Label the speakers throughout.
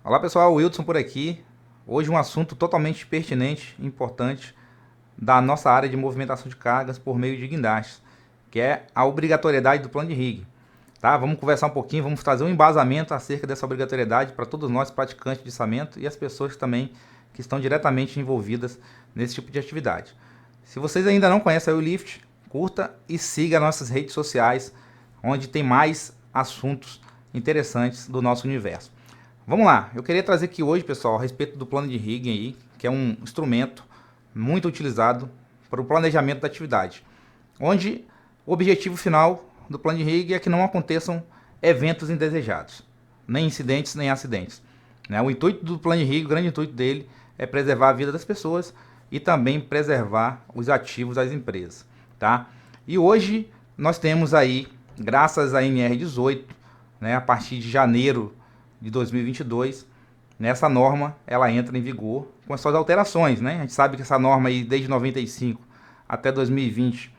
Speaker 1: Olá pessoal, Wilson por aqui. Hoje um assunto totalmente pertinente e importante da nossa área de movimentação de cargas por meio de guindastes, que é a obrigatoriedade do plano de rig. Tá? Vamos conversar um pouquinho, vamos trazer um embasamento acerca dessa obrigatoriedade para todos nós praticantes de içamento e as pessoas também que estão diretamente envolvidas nesse tipo de atividade. Se vocês ainda não conhecem a Ulift, curta e siga nossas redes sociais, onde tem mais assuntos interessantes do nosso universo. Vamos lá, eu queria trazer aqui hoje, pessoal, a respeito do plano de rigging aí, que é um instrumento muito utilizado para o planejamento da atividade, onde o objetivo final do plano de rigging é que não aconteçam eventos indesejados, nem incidentes, nem acidentes. Né? O intuito do plano de rigging, o grande intuito dele, é preservar a vida das pessoas e também preservar os ativos das empresas. Tá? E hoje nós temos aí, graças à NR18, né, a partir de janeiro de 2022, nessa norma ela entra em vigor com as suas alterações, né? A gente sabe que essa norma aí desde 95 até 2020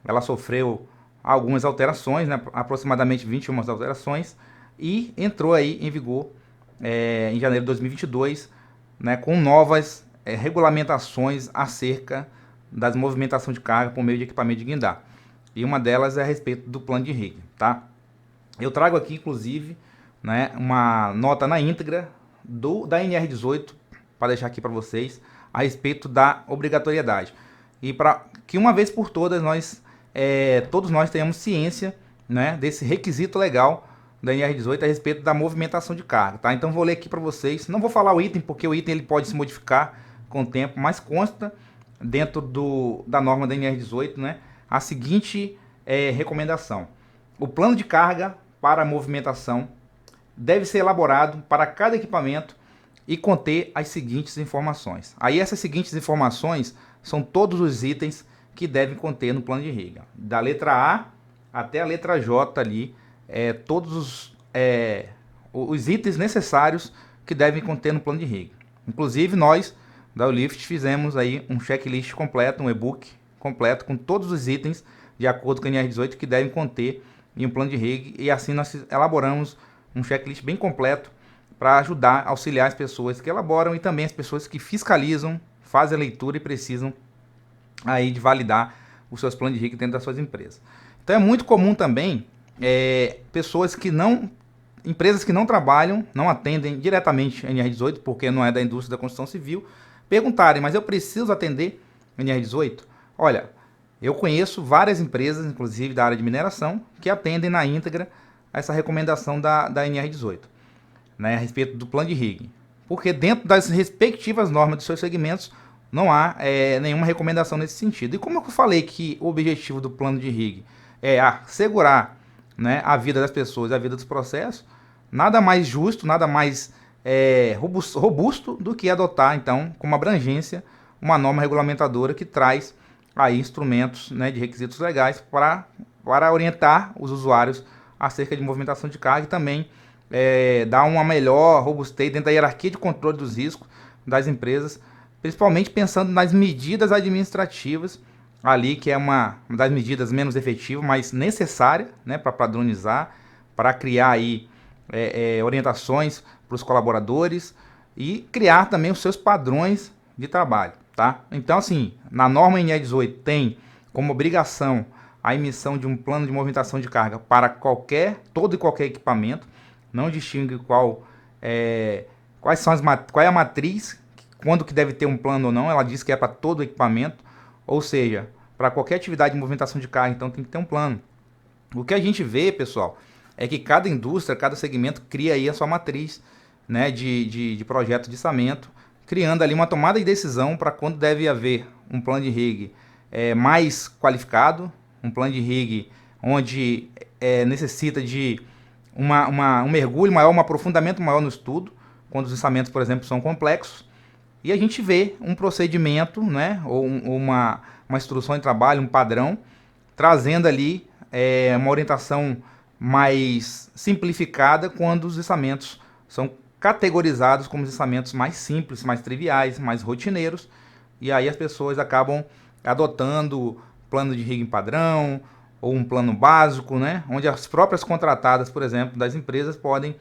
Speaker 1: ela sofreu algumas alterações, né? Aproximadamente 21 alterações e entrou aí em vigor em janeiro de 2022, né? Com novas regulamentações acerca das movimentação de carga por meio de equipamento de guindar. E uma delas é a respeito do plano de rig, tá? Eu trago aqui, inclusive, né, uma nota na íntegra da NR18 para deixar aqui para vocês a respeito da obrigatoriedade e para que uma vez por todas todos nós tenhamos ciência, né, desse requisito legal da NR18 a respeito da movimentação de carga, tá? Então vou ler aqui para vocês, não vou falar o item porque o item ele pode se modificar com o tempo, mas consta dentro da norma da NR18, né, a seguinte recomendação: o plano de carga para a movimentação deve ser elaborado para cada equipamento e conter as seguintes informações. Aí essas seguintes informações são todos os itens que devem conter no plano de riga. Da letra A até a letra J ali, os itens necessários que devem conter no plano de riga. Inclusive nós, da Ulift, fizemos aí um checklist completo, um e-book completo com todos os itens de acordo com a NR18 que devem conter em um plano de rig, e assim nós elaboramos um checklist bem completo para ajudar, auxiliar as pessoas que elaboram e também as pessoas que fiscalizam, fazem a leitura e precisam aí de validar os seus planos de rig dentro das suas empresas. Então é muito comum também pessoas que não, empresas que não trabalham, não atendem diretamente a NR18, porque não é da indústria da construção civil, perguntarem, mas eu preciso atender a NR18? Olha, eu conheço várias empresas, inclusive da área de mineração, que atendem na íntegra essa recomendação da NR18, né, a respeito do plano de rigging. Porque dentro das respectivas normas dos seus segmentos não há nenhuma recomendação nesse sentido. E como eu falei que o objetivo do plano de rigging é assegurar, né, a vida das pessoas, a vida dos processos, nada mais justo, nada mais robusto do que adotar, então, como abrangência, uma norma regulamentadora que traz aí instrumentos, né, de requisitos legais para orientar os usuários acerca de movimentação de carga e também dar uma melhor robustez dentro da hierarquia de controle dos riscos das empresas, principalmente pensando nas medidas administrativas ali, que é uma das medidas menos efetivas, mas necessária, né, para padronizar, para criar aí orientações para os colaboradores e criar também os seus padrões de trabalho. Tá? Então, assim, na norma NE18 tem como obrigação a emissão de um plano de movimentação de carga para todo e qualquer equipamento, não distingue qual é a matriz, quando que deve ter um plano ou não, ela diz que é para todo equipamento, ou seja, para qualquer atividade de movimentação de carga, então tem que ter um plano. O que a gente vê, pessoal, é que cada indústria, cada segmento cria aí a sua matriz, né, de projeto de içamento, criando ali uma tomada de decisão para quando deve haver um plano de rig mais qualificado, um plano de rig onde necessita de um mergulho maior, um aprofundamento maior no estudo, quando os içamentos, por exemplo, são complexos. E a gente vê um procedimento, né, ou uma instrução de trabalho, um padrão, trazendo ali uma orientação mais simplificada quando os içamentos são categorizados como os içamentos mais simples, mais triviais, mais rotineiros, e aí as pessoas acabam adotando plano de rigging padrão ou um plano básico, né, onde as próprias contratadas, por exemplo, das empresas podem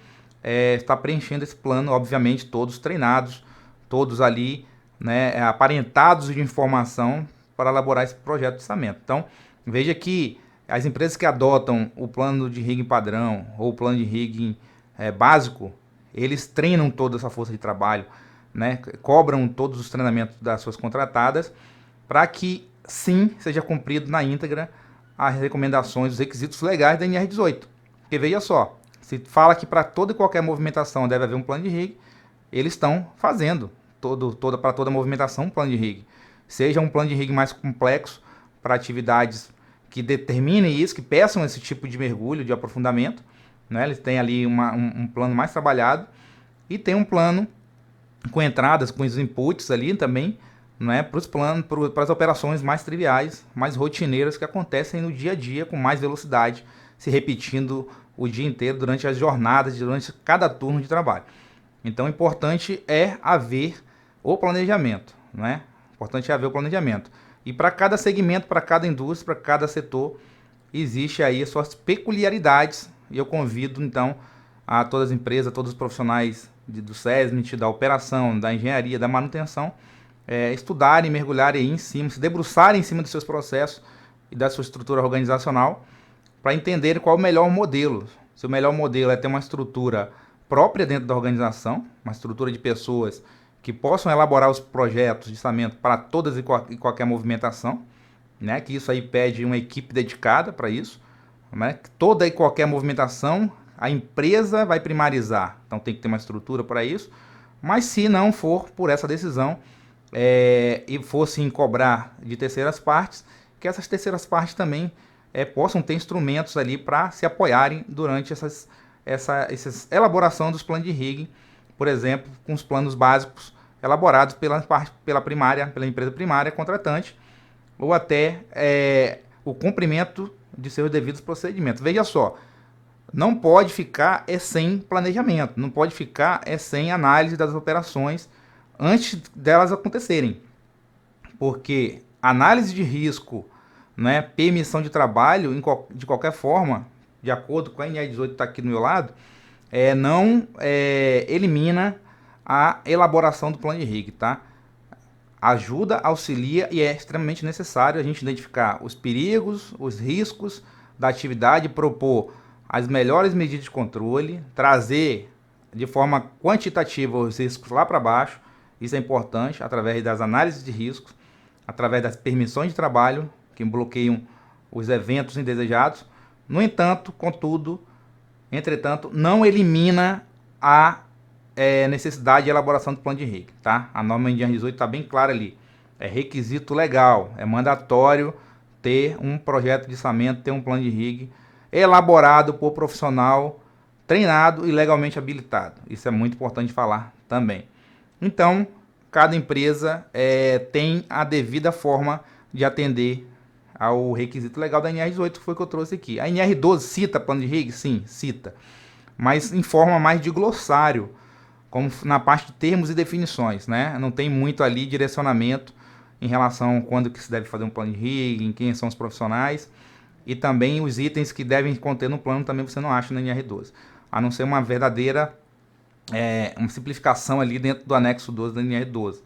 Speaker 1: está preenchendo esse plano, obviamente todos treinados, todos ali, né, aparentados de informação para elaborar esse projeto de orçamento. Então, veja que as empresas que adotam o plano de rigging padrão ou o plano de rigging básico, eles treinam toda essa força de trabalho, né, cobram todos os treinamentos das suas contratadas para que, sim, seja cumprido na íntegra as recomendações, os requisitos legais da NR18. Porque veja só, se fala que para toda e qualquer movimentação deve haver um plano de rig, eles estão fazendo para toda movimentação um plano de rig. Seja um plano de rig mais complexo para atividades que determinem isso, que peçam esse tipo de mergulho, de aprofundamento, né? Eles têm ali um plano mais trabalhado e tem um plano com entradas, com os inputs ali também, né, para os planos, para as operações mais triviais, mais rotineiras que acontecem no dia a dia com mais velocidade, se repetindo o dia inteiro durante as jornadas, durante cada turno de trabalho. Então, o importante é haver o planejamento, né? Importante é haver o planejamento. E para cada segmento, para cada indústria, para cada setor, existe aí as suas peculiaridades. E eu convido, então, a todas as empresas, a todos os profissionais do SESMIT, da operação, da engenharia, da manutenção, estudarem, mergulharem aí em cima, se debruçarem em cima dos seus processos e da sua estrutura organizacional, para entender qual é o melhor modelo. Se o melhor modelo é ter uma estrutura própria dentro da organização, uma estrutura de pessoas que possam elaborar os projetos de orçamento para todas e qualquer movimentação, né? Que isso aí pede uma equipe dedicada para isso, né? Toda e qualquer movimentação a empresa vai primarizar, então tem que ter uma estrutura para isso. Mas se não for por essa decisão e fossem cobrar de terceiras partes, que essas terceiras partes também possam ter instrumentos ali para se apoiarem durante essa elaboração dos planos de rigging, por exemplo, com os planos básicos elaborados pela empresa primária contratante, ou até o cumprimento de seus devidos procedimentos. Veja só, não pode ficar sem planejamento, não pode ficar sem análise das operações antes delas acontecerem, porque análise de risco, né, permissão de trabalho, de qualquer forma, de acordo com a NR18 que está aqui do meu lado, não elimina a elaboração do plano de rig, tá? Ajuda, auxilia e é extremamente necessário a gente identificar os perigos, os riscos da atividade, propor as melhores medidas de controle, trazer de forma quantitativa os riscos lá para baixo. Isso é importante, através das análises de riscos, através das permissões de trabalho, que bloqueiam os eventos indesejados. No entanto, contudo, entretanto, não elimina a necessidade de elaboração do plano de rig, tá? A norma NR18 está bem clara ali. É requisito legal, é mandatório ter um projeto de orçamento, ter um plano de rig elaborado por profissional treinado e legalmente habilitado. Isso é muito importante falar também. Então, cada empresa tem a devida forma de atender ao requisito legal da NR18, que foi o que eu trouxe aqui. A NR12 cita plano de rig? Sim, cita. Mas em forma mais de glossário, como na parte de termos e definições, né? Não tem muito ali direcionamento em relação a quando que se deve fazer um plano de rig, quem são os profissionais, e também os itens que devem conter no plano também você não acha na NR12. A não ser uma verdadeira uma simplificação ali dentro do anexo 12 da NR12.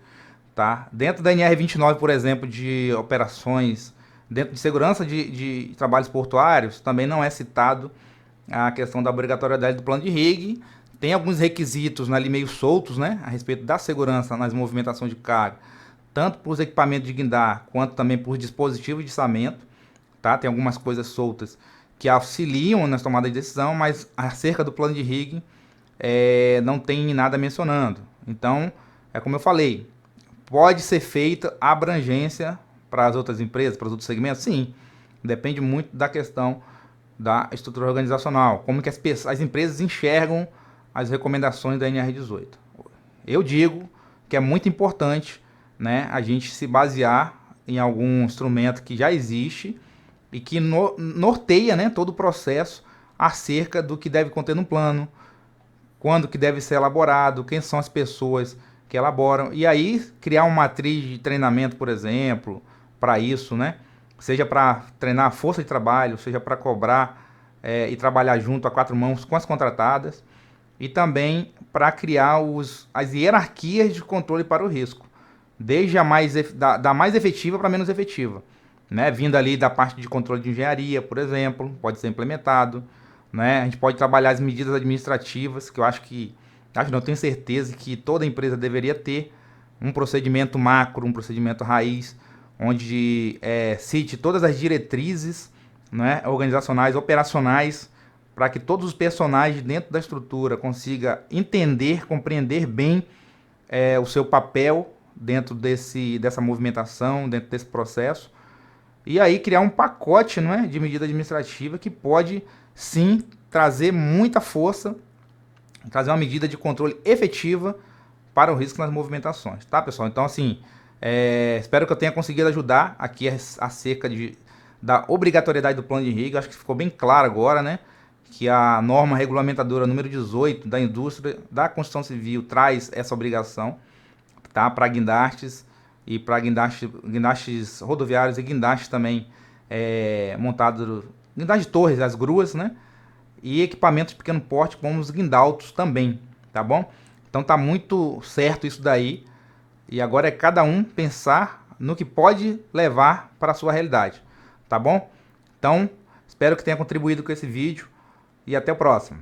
Speaker 1: Tá? Dentro da NR29, por exemplo, de operações, dentro de segurança de trabalhos portuários, também não é citado a questão da obrigatoriedade do plano de rig. Tem alguns requisitos ali meio soltos, né, a respeito da segurança nas movimentações de carga, tanto para os equipamentos de guindar, quanto também para os dispositivos de içamento. Tá? Tem algumas coisas soltas que auxiliam nas tomadas de decisão, mas acerca do plano de rigging não tem nada mencionando. Então, como eu falei, pode ser feita abrangência para as outras empresas, para os outros segmentos? Sim, depende muito da questão da estrutura organizacional, como que as empresas enxergam as recomendações da NR18. Eu digo que é muito importante, né, a gente se basear em algum instrumento que já existe e que norteia, né, todo o processo acerca do que deve conter no plano, quando que deve ser elaborado, quem são as pessoas que elaboram, e aí criar uma matriz de treinamento, por exemplo, para isso, né? Seja para treinar a força de trabalho, seja para cobrar e trabalhar junto a quatro mãos com as contratadas, e também para criar as hierarquias de controle para o risco, desde da mais efetiva para menos efetiva, né? Vindo ali da parte de controle de engenharia, por exemplo, pode ser implementado, né? A gente pode trabalhar as medidas administrativas, que eu não tenho certeza que toda empresa deveria ter um procedimento macro, um procedimento raiz, onde cite todas as diretrizes, né, organizacionais, operacionais, para que todos os personagens dentro da estrutura consigam entender, compreender bem o seu papel dentro dessa movimentação, dentro desse processo, e aí criar um pacote, não é, de medida administrativa que pode sim trazer muita força, trazer uma medida de controle efetiva para o risco nas movimentações, tá, pessoal? Então, assim, espero que eu tenha conseguido ajudar aqui acerca da obrigatoriedade do plano de riga. Acho que ficou bem claro agora, né? Que a norma regulamentadora número 18 da indústria da construção civil traz essa obrigação, tá? Para guindastes e para guindastes rodoviários e guindastes também montados, guindastes de torres, as gruas, né? E equipamentos de pequeno porte, como os guindaltos também, tá bom? Então tá muito certo isso daí. E agora é cada um pensar no que pode levar para a sua realidade, tá bom? Então, espero que tenha contribuído com esse vídeo e até o próximo.